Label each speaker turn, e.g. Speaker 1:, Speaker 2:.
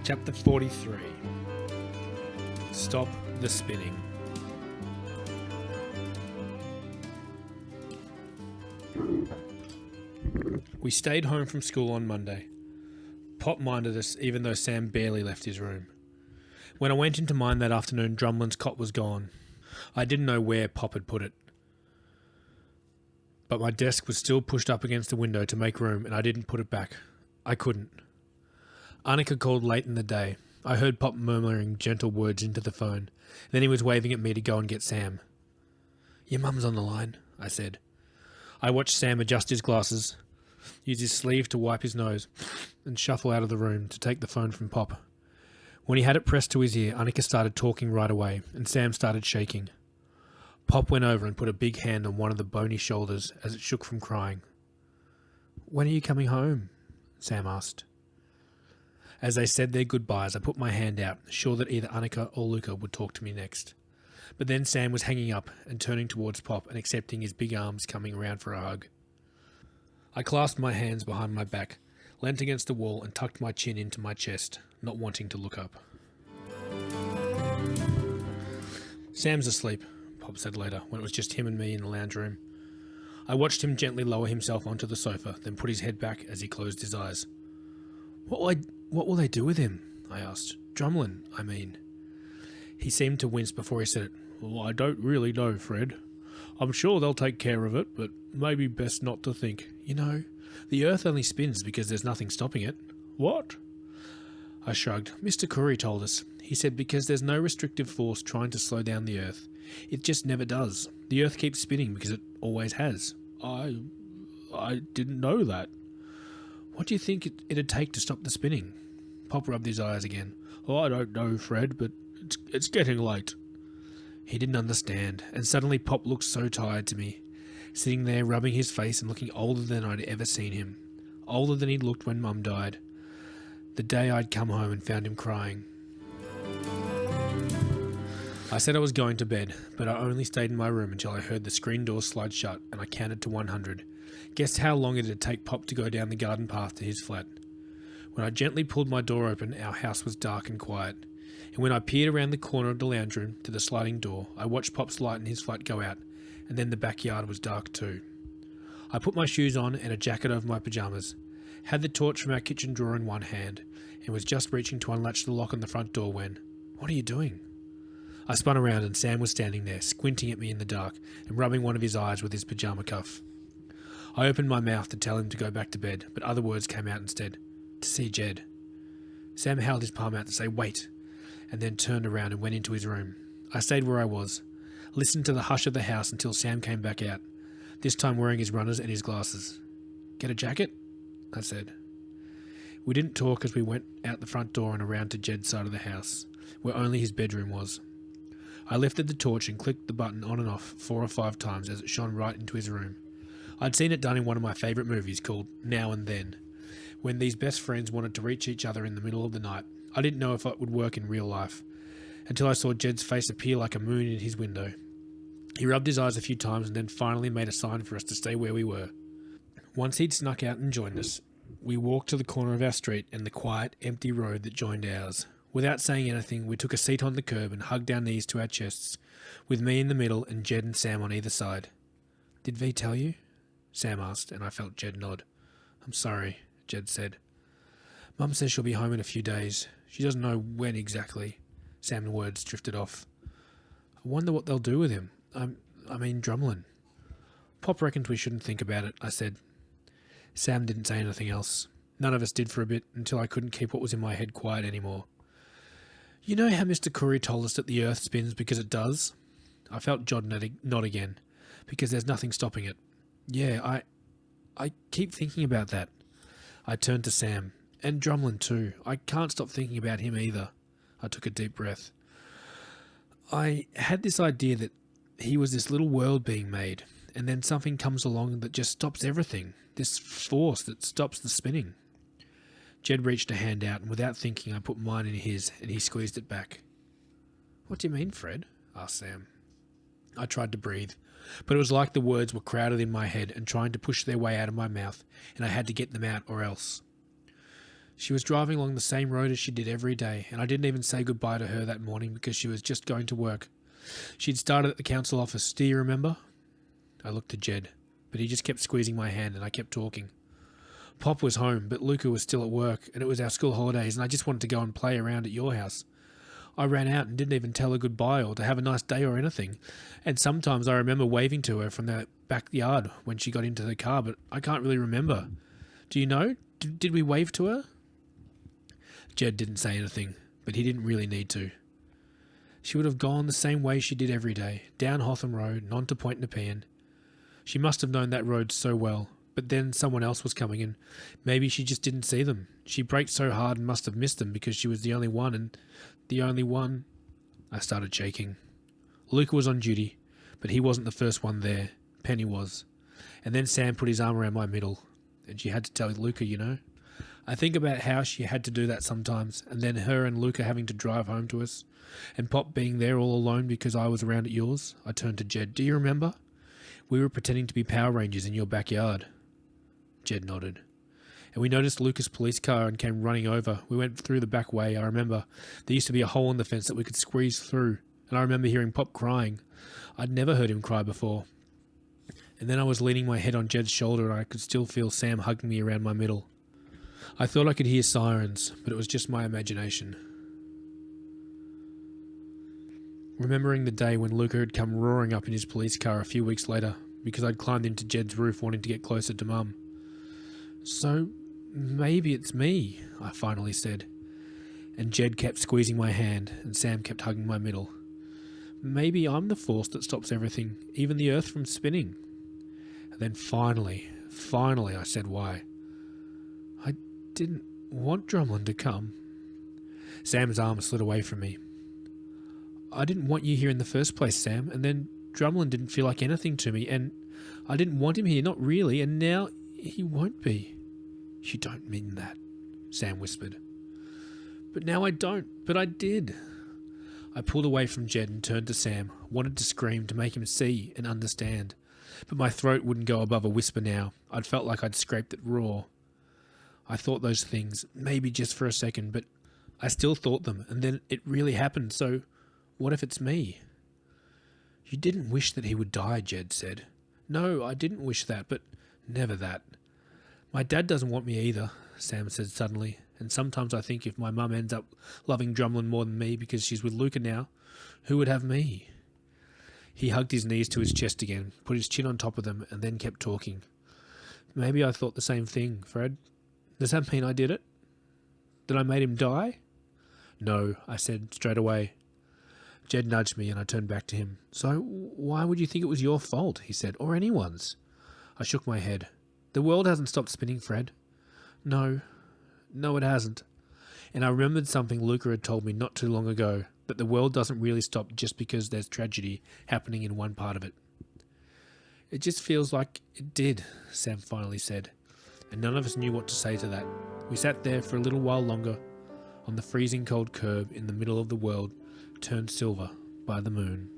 Speaker 1: Chapter 43. Stop the Spinning. We stayed home from school on Monday. Pop minded us even though Sam barely left his room. When I went into mine that afternoon, Drumlin's cot was gone. I didn't know where Pop had put it. But my desk was still pushed up against the window to make room, and I didn't put it back. I couldn't. Annika called late in the day. I heard Pop murmuring gentle words into the phone. Then he was waving at me to go and get Sam. "Your mum's on the line," I said. I watched Sam adjust his glasses, use his sleeve to wipe his nose, and shuffle out of the room to take the phone from Pop. When he had it pressed to his ear, Annika started talking right away, and Sam started shaking. Pop went over and put a big hand on one of the bony shoulders as it shook from crying. "When are you coming home?" Sam asked. As they said their goodbyes, I put my hand out, sure that either Annika or Luca would talk to me next. But then Sam was hanging up and turning towards Pop and accepting his big arms coming around for a hug. I clasped my hands behind my back, leant against the wall and tucked my chin into my chest, not wanting to look up. "Sam's asleep," Pop said later, when it was just him and me in the lounge room. I watched him gently lower himself onto the sofa, then put his head back as he closed his eyes. What will they do with him?" I asked. "Drumlin, I mean." He seemed to wince before he said it. "Well, I don't really know, Fred. I'm sure they'll take care of it, but maybe best not to think. You know, the Earth only spins because there's nothing stopping it." "What?" I shrugged. "Mr. Curry told us. He said because there's no restrictive force trying to slow down the Earth. It just never does. The Earth keeps spinning because it always has." I didn't know that." "What do you think it'd take to stop the spinning?" Pop rubbed his eyes again. "Oh, I don't know, Fred, but it's getting late." He didn't understand, and suddenly Pop looked so tired to me, sitting there rubbing his face and looking older than I'd ever seen him, older than he'd looked when Mum died, the day I'd come home and found him crying. I said I was going to bed, but I only stayed in my room until I heard the screen door slide shut and I counted to 100. Guessed how long it'd take Pop to go down the garden path to his flat. When I gently pulled my door open, our house was dark and quiet, and when I peered around the corner of the lounge room to the sliding door, I watched Pop's light in his flat go out, and then the backyard was dark too. I put my shoes on and a jacket over my pyjamas, had the torch from our kitchen drawer in one hand, and was just reaching to unlatch the lock on the front door when, "What are you doing?" I spun around and Sam was standing there, squinting at me in the dark and rubbing one of his eyes with his pyjama cuff. I opened my mouth to tell him to go back to bed, but other words came out instead. "To see Jed." Sam held his palm out to say "wait," and then turned around and went into his room. I stayed where I was, listened to the hush of the house until Sam came back out, this time wearing his runners and his glasses. "Get a jacket?" I said. We didn't talk as we went out the front door and around to Jed's side of the house, where only his bedroom was. I lifted the torch and clicked the button on and off 4 or 5 times as it shone right into his room. I'd seen it done in one of my favourite movies called Now and Then, when these best friends wanted to reach each other in the middle of the night. I didn't know if it would work in real life, until I saw Jed's face appear like a moon in his window. He rubbed his eyes a few times and then finally made a sign for us to stay where we were. Once he'd snuck out and joined us, we walked to the corner of our street and the quiet, empty road that joined ours. Without saying anything, we took a seat on the curb and hugged our knees to our chests, with me in the middle and Jed and Sam on either side. "Did V tell you?" Sam asked, and I felt Jed nod. "I'm sorry," Jed said. "Mum says she'll be home in a few days. She doesn't know when exactly." Sam's words drifted off. "I wonder what they'll do with him. I mean Drumlin." "Pop reckons we shouldn't think about it," I said. Sam didn't say anything else. None of us did for a bit, until I couldn't keep what was in my head quiet anymore. "You know how Mr. Curry told us that the Earth spins because it does?" I felt Jod nod again. "Because there's nothing stopping it." "Yeah, I keep thinking about that." I turned to Sam. "And Drumlin too. I can't stop thinking about him either." I took a deep breath. "I had this idea that he was this little world being made, and then something comes along that just stops everything. This force that stops the spinning." Jed reached a hand out, and without thinking I put mine in his, and he squeezed it back. "What do you mean, Fred?" asked Sam. I tried to breathe, but it was like the words were crowded in my head and trying to push their way out of my mouth, and I had to get them out or else. She was driving along the same road as she did every day, and I didn't even say goodbye to her that morning because she was just going to work. She'd started at the council office, do you remember? I looked at Jed, but he just kept squeezing my hand and I kept talking. Pop was home, but Luca was still at work, and it was our school holidays, and I just wanted to go and play around at your house. I ran out and didn't even tell her goodbye or to have a nice day or anything, and sometimes I remember waving to her from the backyard when she got into the car, but I can't really remember. Do you know? Did we wave to her? Jed didn't say anything, but he didn't really need to. She would have gone the same way she did every day, down Hotham Road and on to Point Nepean. She must have known that road so well, but then someone else was coming and maybe she just didn't see them. She braked so hard and must have missed them because she was the only one, and the only one... I started shaking. Luca was on duty, but he wasn't the first one there. Penny was. And then Sam put his arm around my middle, and she had to tell Luca, you know. I think about how she had to do that sometimes, and then her and Luca having to drive home to us, and Pop being there all alone because I was around at yours. I turned to Jed. Do you remember? We were pretending to be Power Rangers in your backyard. Jed nodded. And we noticed Luca's police car and came running over. We went through the back way, I remember. There used to be a hole in the fence that we could squeeze through, and I remember hearing Pop crying. I'd never heard him cry before. And then I was leaning my head on Jed's shoulder and I could still feel Sam hugging me around my middle. I thought I could hear sirens, but it was just my imagination. Remembering the day when Luca had come roaring up in his police car a few weeks later because I'd climbed into Jed's roof wanting to get closer to Mum. So, maybe it's me, I finally said. And Jed kept squeezing my hand and Sam kept hugging my middle. Maybe I'm the force that stops everything, even the earth from spinning. And then finally, I said why. I didn't want Drumlin to come. Sam's arm slid away from me. I didn't want you here in the first place, Sam, and then Drumlin didn't feel like anything to me, and I didn't want him here, not really, and now he won't be. You don't mean that, Sam whispered. But now I don't, but I did. I pulled away from Jed and turned to Sam, wanted to scream to make him see and understand, but my throat wouldn't go above a whisper now. I'd felt like I'd scraped it raw. I thought those things, maybe just for a second, but I still thought them, and then it really happened, so what if it's me? You didn't wish that he would die, Jed said. No, I didn't wish that, but never that. My dad doesn't want me either, Sam said suddenly, and sometimes I think if my mum ends up loving Drumlin more than me because she's with Luca now, who would have me? He hugged his knees to his chest again, put his chin on top of them, and then kept talking. Maybe I thought the same thing, Fred. Does that mean I did it? That I made him die? No, I said straight away. Jed nudged me and I turned back to him. So why would you think it was your fault, he said, or anyone's? I shook my head. The world hasn't stopped spinning, Fred. No, it hasn't. And I remembered something Luca had told me not too long ago, that the world doesn't really stop just because there's tragedy happening in one part of it. It just feels like it did, Sam finally said, and none of us knew what to say to that. We sat there for a little while longer, on the freezing cold curb in the middle of the world, turned silver by the moon.